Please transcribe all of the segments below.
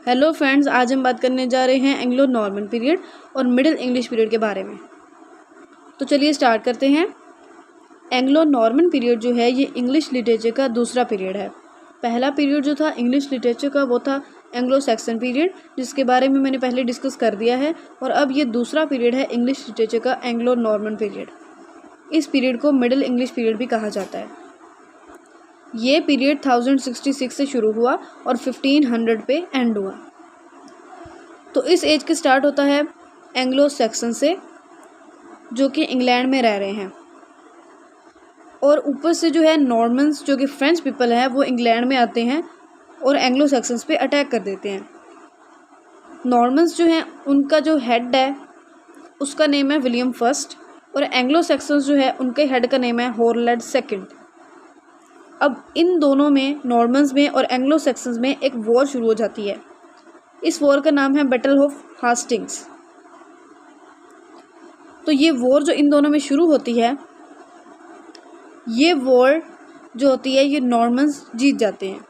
Hello friends, आज हम बात करने जा रहे हैं एंग्लो नॉर्मन पीरियड और मिडिल इंग्लिश पीरियड के बारे में। तो चलिए स्टार्ट करते हैं। एंग्लो नॉर्मन पीरियड जो है ये इंग्लिश लिटरेचर का दूसरा पीरियड है। पहला पीरियड जो था इंग्लिश लिटरेचर का वो था एंग्लो सैक्सन पीरियड, जिसके बारे में मैंने पहले डिस्कस कर दिया है। और अब ये दूसरा पीरियड है इंग्लिश लिटरेचर का एंग्लो नॉर्मन पीरियड। इस पीरियड को मिडिल इंग्लिश पीरियड भी कहा जाता है। ये पीरियड 1066 से शुरू हुआ और 1500 पे एंड हुआ। तो इस एज के स्टार्ट होता है एंग्लो सैक्सन से, जो कि इंग्लैंड में रह रहे हैं। और ऊपर से जो है नॉर्मन्स जो कि फ्रेंच पीपल है वो इंग्लैंड में आते हैं और एंग्लो सैक्सन्स पे अटैक कर देते हैं। नॉर्मन्स जो हैं उनका जो हेड है उसका नेम है विलियम फर्स्ट, और एंग्लो सैक्सन्स जो है उनके हेड का नेम है हॉरलैंड सेकंड। अब इन दोनों में, नॉर्मन्स में और एंग्लो सैक्सन्स में, एक वॉर शुरू हो जाती है। इस वॉर का नाम है बैटल ऑफ हास्टिंग्स। तो ये वॉर जो इन दोनों में शुरू होती है, ये वॉर जो होती है ये नॉर्मन्स जीत जाते हैं।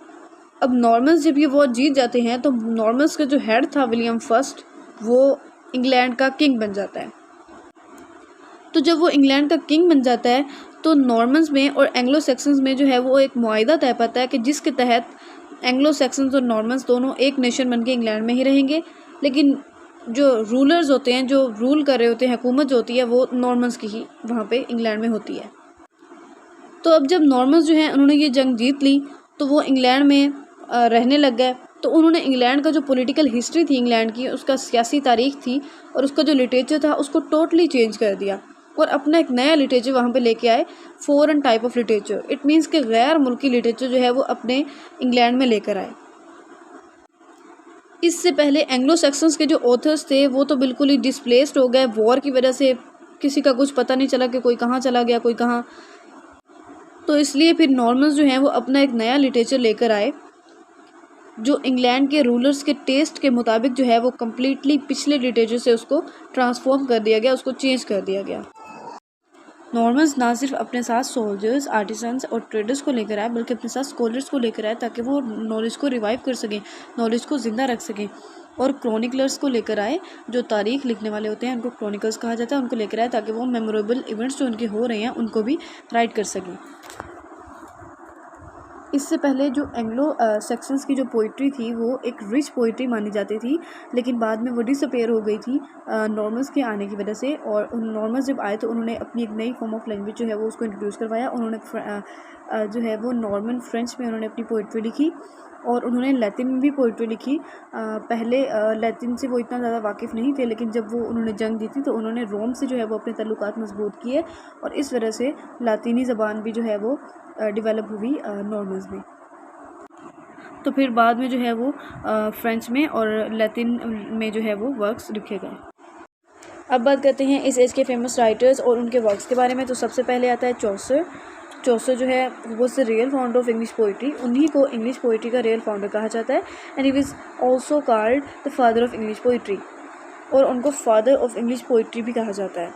अब नॉर्मन्स जब ये वॉर जीत जाते हैं तो नॉर्मन्स का जो हेड था विलियम फर्स्ट, वो इंग्लैंड का किंग बन जाता है। तो जब वो इंग्लैंड का किंग बन जाता है तो नॉर्मन्स में और एंग्लो सैक्सन्स में जो है वो एक मुआहिदा तय पाता है कि जिसके तहत एंग्लो सैक्सन्स और नॉर्मन्स दोनों एक नेशन बन के इंग्लैंड में ही रहेंगे, लेकिन जो रूलर्स होते हैं, जो रूल कर रहे होते हैं, हुकूमत जो होती है वो नॉर्मन्स की ही वहाँ पे इंग्लैंड में होती है। तो अब जब नॉर्मन्स जो हैं उन्होंने ये जंग जीत ली तो वो इंग्लैंड में रहने लग गए। तो उन्होंने इंग्लैंड का जो पॉलिटिकल हिस्ट्री थी इंग्लैंड की, उसका सियासी तारीख थी और उसका जो लिटरेचर था उसको टोटली चेंज कर दिया और अपना एक नया लिटरेचर वहाँ पे लेके आए, foreign type of literature. It means कि गैर मुल्की लिटरेचर जो है वो अपने इंग्लैंड में लेकर आए। इससे पहले एंग्लो सैक्सन्स के जो ऑथर्स थे वो तो बिल्कुल ही डिस्प्लेस्ड हो गए वॉर की वजह से। किसी का कुछ पता नहीं चला कि कोई कहाँ चला गया, कोई कहाँ। तो इसलिए फिर नॉर्मन्स जो हैं वो अपना एक नया लिटरेचर लेकर आए, जो इंग्लैंड के रूलर्स के टेस्ट के मुताबिक जो है वो कम्प्लीटली पिछले लिटरेचर से उसको ट्रांसफॉर्म कर दिया गया, उसको चेंज कर दिया गया। नॉर्मन्स ना सिर्फ अपने साथ सोल्जर्स, आर्टिसंस और ट्रेडर्स को लेकर आए, बल्कि अपने साथ स्कॉलर्स को लेकर आए ताकि वो नॉलेज को रिवाइव कर सकें, नॉलेज को ज़िंदा रख सकें। और क्रॉनिकलर्स को लेकर आए, जो तारीख लिखने वाले होते हैं उनको क्रॉनिकल्स कहा जाता है, उनको लेकर आए ताकि वो मेमोरेबल इवेंट्स जो उनके हो रहे हैं उनको भी राइट कर सकें। इससे पहले जो एंग्लो सेक्शंस की जो पोइट्री थी वो एक रिच पोइट्री मानी जाती थी, लेकिन बाद में वो डिसअपेयर हो गई थी नॉर्मन्स के आने की वजह से। और उन नॉर्मन्स जब आए तो उन्होंने अपनी एक नई फॉर्म ऑफ लैंग्वेज जो है वो उसको इंट्रोड्यूस करवाया। उन्होंने जो है वो नॉर्मन फ्रेंच में उन्होंने अपनी पोइट्री लिखी और उन्होंने लैटिन में भी पोइट्री लिखी। पहले लैटिन से वो इतना ज़्यादा वाकिफ़ नहीं थे, लेकिन जब वो उन्होंने जंग दी थी तो उन्होंने रोम से जो है वो अपने ताल्लुकात मजबूत किए और इस वजह से लातीनी ज़बान भी जो है वो डेवलप हुई नॉर्मन्स में। तो फिर बाद में जो है वो फ्रेंच में और लैटिन में जो है वो वर्क्स लिखे गए। अब बात करते हैं इस एज के फेमस राइटर्स और उनके वर्क्स के बारे में। तो सबसे पहले आता है चौसर। चौसर जो है वो the real founder of English poetry. उन्हीं को इंग्लिश पोइट्री का रियल फाउंडर कहा जाता है and he was also called the father of English poetry, और उनको फादर ऑफ इंग्लिश पोइट्री भी कहा जाता है।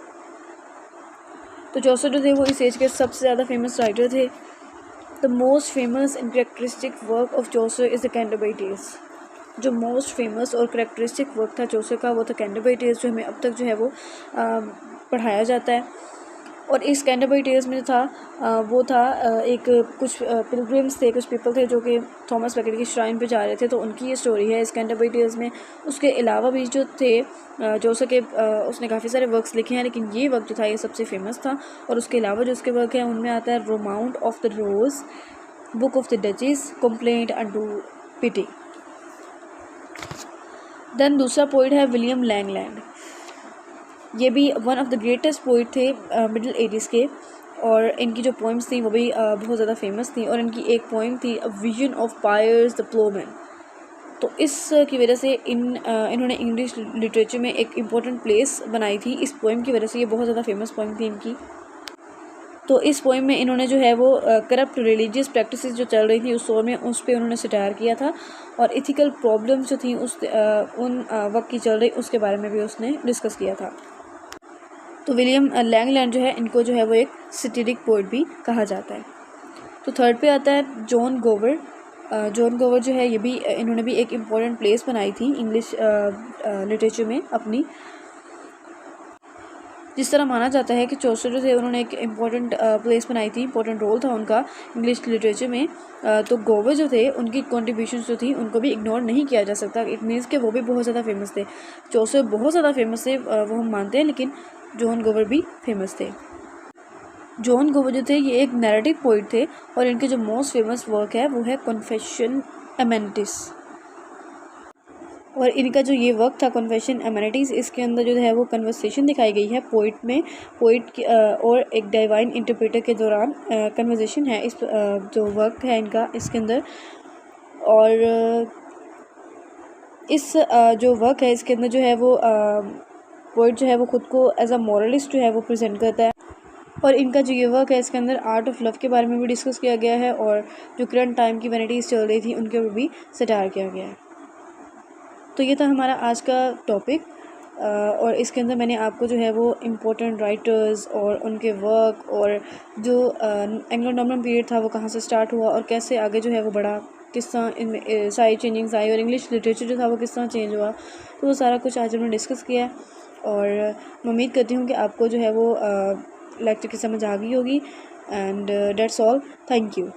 तो चौसर जो थे वो इस एज के सबसे ज़्यादा फेमस राइटर थे। The most famous and characteristic work of Chaucer is the Canterbury Tales. जो मोस्ट फेमस और करेक्टरिस्टिक वर्क था चौसर का वो था कैंटरबरी टेल्स, जो हमें अब तक जो है वो पढ़ाया जाता है। और इस कैंटरबरी टेल्स में जो था वो था एक कुछ पिलग्रिम्स थे, कुछ पीपल थे जो कि थॉमस बैकेट की श्राइन पे जा रहे थे, तो उनकी ये स्टोरी है इस कैंटरबरी टेल्स में। उसके अलावा भी जो थे चौसर के उसने काफ़ी सारे वर्क्स लिखे हैं, लेकिन ये वर्क जो था ये सबसे फेमस था। और उसके अलावा जो उसके वर्क हैं उनमें आता है Romaunt of the Rose, Book of the Duchess, Complaint unto Pity. Then दूसरा पोइट है विलियम लैंगलैंड। ये भी one of the greatest poet थे मिडिल एटीज़ के, और इनकी जो पोइम्स थी वो भी बहुत ज़्यादा फेमस थी। और इनकी एक पोइम थी a vision of pierce the Plowman. तो इस की वजह से इन्होंने इंग्लिश लिटरेचर में एक इम्पोर्टेंट प्लेस बनाई थी। इस पोइम की वजह से ये बहुत ज़्यादा फेमस पोइम थी इनकी। तो इस पोइम में इन्होंने जो है वो करप्ट रिलीजियस प्रैक्टिसेस जो चल रही थी उस दौर में, उस पर उन्होंने सटायर किया था, और इथिकल प्रॉब्लम्स जो थी उन वक्त की चल रही उसके बारे में भी उसने डिस्कस किया था। तो विलियम लैंगलैंड जो है इनको जो है वो एक सैटिरिक पोइट भी कहा जाता है। तो थर्ड पे आता है जॉन गोवर। जॉन गोवर जो है ये भी इन्होंने भी एक इम्पॉर्टेंट प्लेस बनाई थी इंग्लिश लिटरेचर में अपनी। जिस तरह माना जाता है कि चौसर जो थे उन्होंने एक इम्पॉर्टेंट प्लेस बनाई थी, इम्पॉर्टेंट रोल था उनका इंग्लिश लिटरेचर में, तो गोवर जो थे उनकी कॉन्ट्रीब्यूशन जो थी उनको भी इग्नोर नहीं किया जा सकता। इट मीन्स कि वो भी बहुत ज़्यादा फेमस थे, चौसर बहुत ज़्यादा फेमस थे, वो हम मानते हैं, लेकिन जॉन गोवर भी फेमस थे। जॉन गोवर जो थे ये एक नैरेटिव पोइट थे और इनके जो मोस्ट फेमस वर्क है वो है कन्फेशन एमेनिटीज। और इनका जो ये वर्क था कन्फेशन एमेनिटीज़, इसके अंदर जो है वो कन्वर्सेशन दिखाई गई है पोइट में, पोइट और एक डिवाइन इंटरप्रेटर के दौरान कन्वर्सेशन है इस जो वर्क है इनका इसके अंदर। और इस जो वर्क है इसके अंदर जो है वो पोइट जो है वो ख़ुद को एज अ मॉरलिस्ट जो है वो प्रेजेंट करता है। और इनका जो ये वर्क है इसके अंदर आर्ट ऑफ लव के बारे में भी डिस्कस किया गया है और जो करंट टाइम की वैनिटीज़ चल रही थी उनके ऊपर भी सटायर किया गया है। तो ये था हमारा आज का टॉपिक, और इसके अंदर मैंने आपको जो है वो इम्पोर्टेंट राइटर्स और उनके वर्क और जो एंग्लो नॉर्मन पीरियड था वो कहाँ से स्टार्ट हुआ और कैसे आगे जो है वो बढ़ा, किस तरह इनमें सारी चेंजिंग्स आई और इंग्लिश लिटरेचर जो था वो किस तरह चेंज हुआ, तो वो सारा कुछ आज हमने डिस्कस किया है। और मैं उम्मीद करती हूँ कि आपको जो है वो लेक्चर की समझ आ गई होगी। And that's all, thank you.